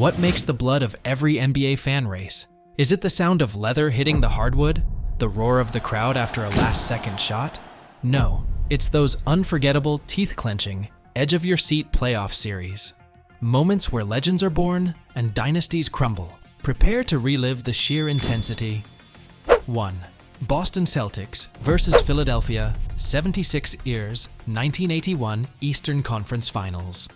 What makes the blood of every NBA fan race? Is it the sound of leather hitting the hardwood? The roar of the crowd after a last-second shot? No, it's those unforgettable, teeth-clenching, edge-of-your-seat playoff series. Moments where legends are born and dynasties crumble. Prepare to relive the sheer intensity. 1. Boston Celtics versus Philadelphia 76ers 1981 Eastern Conference Finals.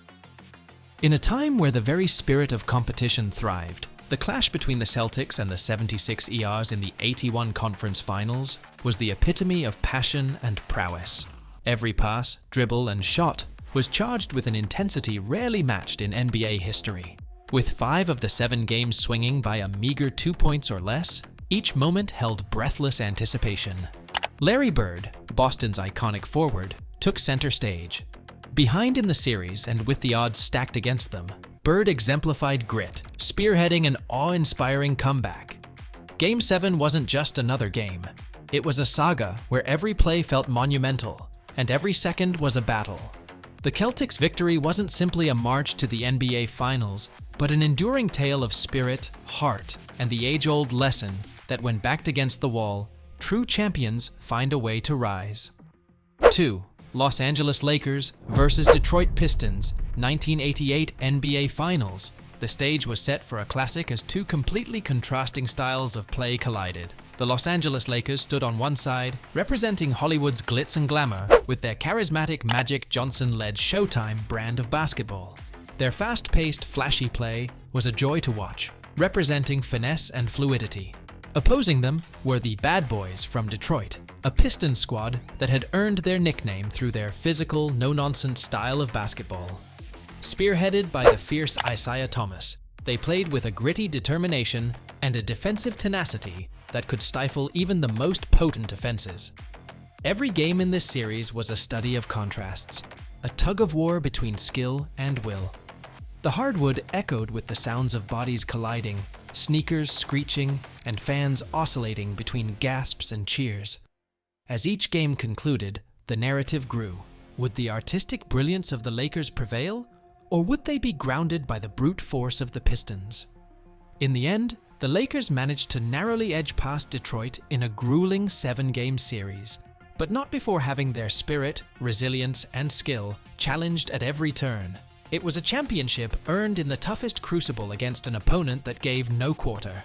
In a time where the very spirit of competition thrived, the clash between the Celtics and the 76ers in the 81 Conference Finals was the epitome of passion and prowess. Every pass, dribble, and shot was charged with an intensity rarely matched in NBA history. With 5 of the 7 games swinging by a meager 2 points or less, each moment held breathless anticipation. Larry Bird, Boston's iconic forward, took center stage. Behind in the series and with the odds stacked against them, Bird exemplified grit, spearheading an awe-inspiring comeback. Game 7 wasn't just another game. It was a saga where every play felt monumental, and every second was a battle. The Celtics' victory wasn't simply a march to the NBA Finals, but an enduring tale of spirit, heart, and the age-old lesson that when backed against the wall, true champions find a way to rise. 2. Los Angeles Lakers versus Detroit Pistons 1988 NBA Finals. The stage was set for a classic as two completely contrasting styles of play collided. The Los Angeles Lakers stood on one side, representing Hollywood's glitz and glamour with their charismatic Magic Johnson-led Showtime brand of basketball. Their fast-paced, flashy play was a joy to watch, representing finesse and fluidity. Opposing them were the Bad Boys from Detroit, a Pistons squad that had earned their nickname through their physical, no-nonsense style of basketball. Spearheaded by the fierce Isaiah Thomas, they played with a gritty determination and a defensive tenacity that could stifle even the most potent offenses. Every game in this series was a study of contrasts, a tug-of-war between skill and will. The hardwood echoed with the sounds of bodies colliding, sneakers screeching, and fans oscillating between gasps and cheers. As each game concluded, the narrative grew. Would the artistic brilliance of the Lakers prevail, or would they be grounded by the brute force of the Pistons? In the end, the Lakers managed to narrowly edge past Detroit in a grueling 7-game series, but not before having their spirit, resilience, and skill challenged at every turn. It was a championship earned in the toughest crucible against an opponent that gave no quarter.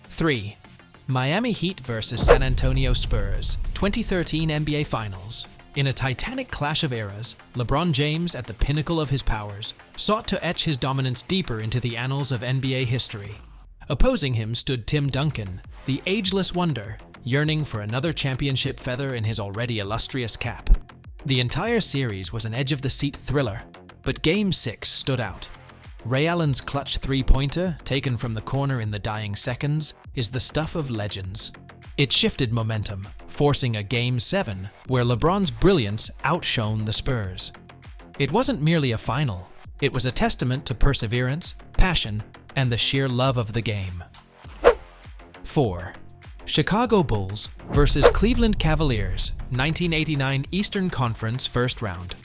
3. Miami Heat versus San Antonio Spurs 2013 NBA Finals. In a titanic clash of eras, LeBron James, at the pinnacle of his powers, sought to etch his dominance deeper into the annals of NBA history. Opposing him stood Tim Duncan, the ageless wonder, yearning for another championship feather in his already illustrious cap. The entire series was an edge-of-the-seat thriller, but Game 6 stood out. Ray Allen's clutch three-pointer, taken from the corner in the dying seconds, is the stuff of legends. It shifted momentum, forcing a Game 7 where LeBron's brilliance outshone the Spurs. It wasn't merely a final, it was a testament to perseverance, passion, and the sheer love of the game. 4. Chicago Bulls versus Cleveland Cavaliers 1989 Eastern Conference First Round.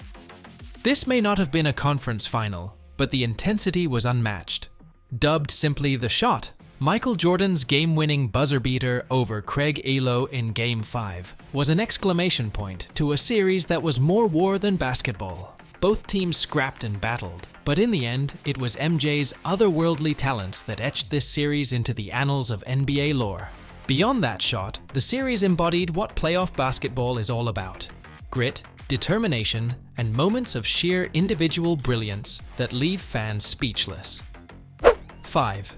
This may not have been a conference final, but the intensity was unmatched. Dubbed simply The Shot, Michael Jordan's game-winning buzzer-beater over Craig Elo in Game 5 was an exclamation point to a series that was more war than basketball. Both teams scrapped and battled, but in the end, it was MJ's otherworldly talents that etched this series into the annals of NBA lore. Beyond that shot, the series embodied what playoff basketball is all about: grit, determination, and moments of sheer individual brilliance that leave fans speechless. 5.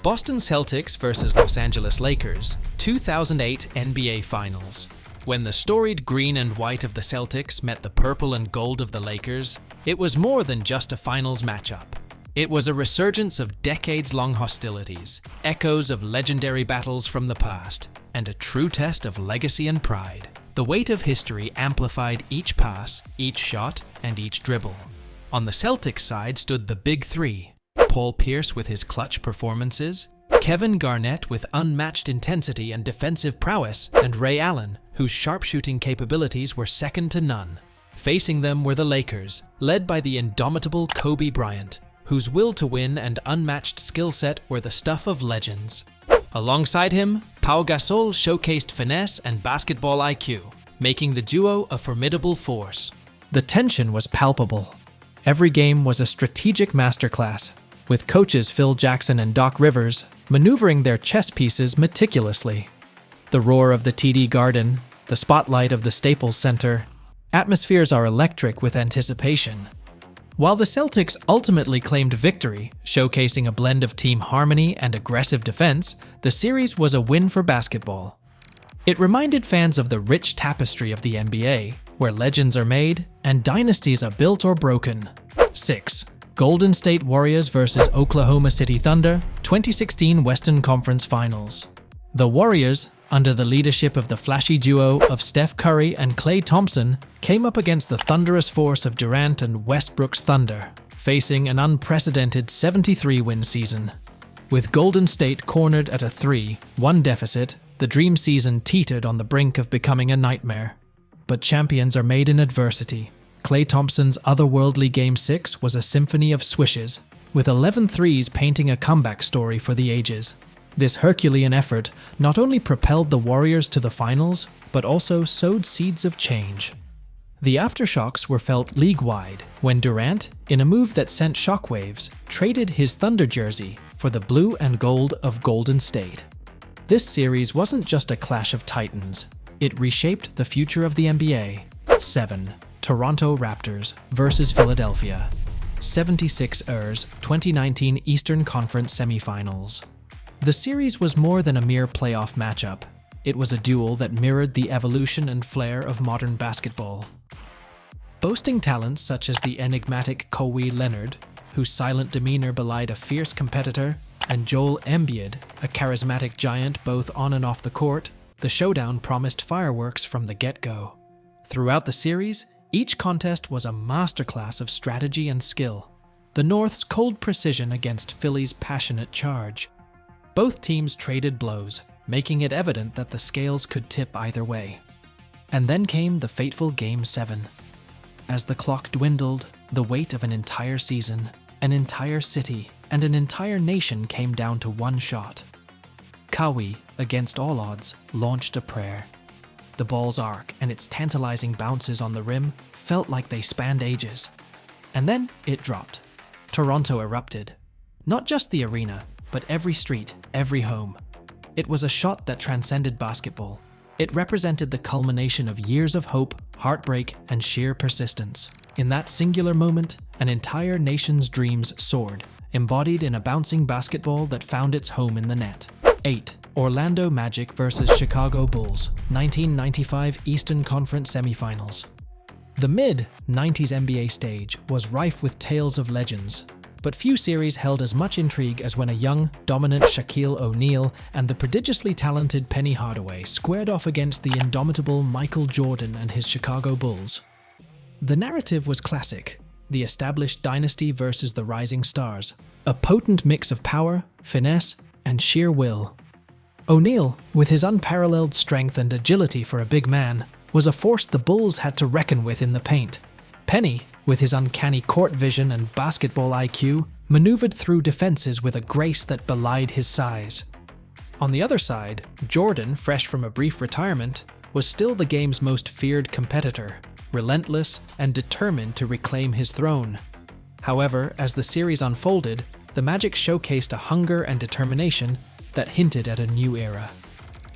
Boston Celtics versus Los Angeles Lakers 2008 NBA Finals. When the storied green and white of the Celtics met the purple and gold of the Lakers, it was more than just a finals matchup. It was a resurgence of decades-long hostilities, echoes of legendary battles from the past, and a true test of legacy and pride. The weight of history amplified each pass, each shot, and each dribble. On the Celtics side stood the Big Three: Paul Pierce with his clutch performances, Kevin Garnett with unmatched intensity and defensive prowess, and Ray Allen, whose sharpshooting capabilities were second to none. Facing them were the Lakers, led by the indomitable Kobe Bryant, whose will to win and unmatched skill set were the stuff of legends. Alongside him, Pau Gasol showcased finesse and basketball IQ, making the duo a formidable force. The tension was palpable. Every game was a strategic masterclass, with coaches Phil Jackson and Doc Rivers maneuvering their chess pieces meticulously. The roar of the TD Garden, the spotlight of the Staples Center, atmospheres are electric with anticipation. While the Celtics ultimately claimed victory, showcasing a blend of team harmony and aggressive defense, the series was a win for basketball. It reminded fans of the rich tapestry of the NBA, where legends are made and dynasties are built or broken. 6. Golden State Warriors vs. Oklahoma City Thunder, 2016 Western Conference Finals. The Warriors, under the leadership of the flashy duo of Steph Curry and Klay Thompson, came up against the thunderous force of Durant and Westbrook's Thunder, facing an unprecedented 73-win season. With Golden State cornered at a 3-1 deficit, the dream season teetered on the brink of becoming a nightmare. But champions are made in adversity. Klay Thompson's otherworldly Game 6 was a symphony of swishes, with 11 threes painting a comeback story for the ages. This Herculean effort not only propelled the Warriors to the finals, but also sowed seeds of change. The aftershocks were felt league-wide when Durant, in a move that sent shockwaves, traded his Thunder jersey for the blue and gold of Golden State. This series wasn't just a clash of titans, it reshaped the future of the NBA. 7. Toronto Raptors vs. Philadelphia, 76ers 2019 Eastern Conference Semifinals. The series was more than a mere playoff matchup. It was a duel that mirrored the evolution and flair of modern basketball. Boasting talents such as the enigmatic Kawhi Leonard, whose silent demeanor belied a fierce competitor, and Joel Embiid, a charismatic giant both on and off the court, the showdown promised fireworks from the get-go. Throughout the series, each contest was a masterclass of strategy and skill. The North's cold precision against Philly's passionate charge. Both teams traded blows, making it evident that the scales could tip either way. And then came the fateful Game 7. As the clock dwindled, the weight of an entire season, an entire city, and an entire nation came down to one shot. Kawhi, against all odds, launched a prayer. The ball's arc and its tantalizing bounces on the rim felt like they spanned ages. And then it dropped. Toronto erupted. Not just the arena, but every street, every home. It was a shot that transcended basketball. It represented the culmination of years of hope, heartbreak, and sheer persistence. In that singular moment, an entire nation's dreams soared, embodied in a bouncing basketball that found its home in the net. 8. Orlando Magic vs. Chicago Bulls, 1995 Eastern Conference Semifinals. The mid-90s NBA stage was rife with tales of legends, but few series held as much intrigue as when a young, dominant Shaquille O'Neal and the prodigiously talented Penny Hardaway squared off against the indomitable Michael Jordan and his Chicago Bulls. The narrative was classic, the established dynasty versus the rising stars, a potent mix of power, finesse, and sheer will. O'Neal, with his unparalleled strength and agility for a big man, was a force the Bulls had to reckon with in the paint. Penny, with his uncanny court vision and basketball IQ, maneuvered through defenses with a grace that belied his size. On the other side, Jordan, fresh from a brief retirement, was still the game's most feared competitor, relentless and determined to reclaim his throne. However, as the series unfolded, the Magic showcased a hunger and determination that hinted at a new era.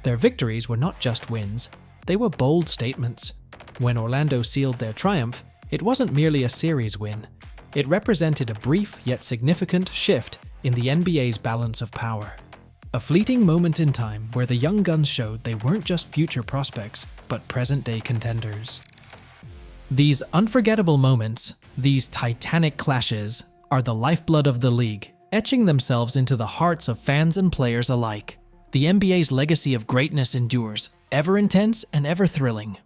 Their victories were not just wins, they were bold statements. When Orlando sealed their triumph, it wasn't merely a series win. It represented a brief yet significant shift in the NBA's balance of power. A fleeting moment in time where the young guns showed they weren't just future prospects, but present-day contenders. These unforgettable moments, these titanic clashes, are the lifeblood of the league, etching themselves into the hearts of fans and players alike. The NBA's legacy of greatness endures, ever intense and ever thrilling.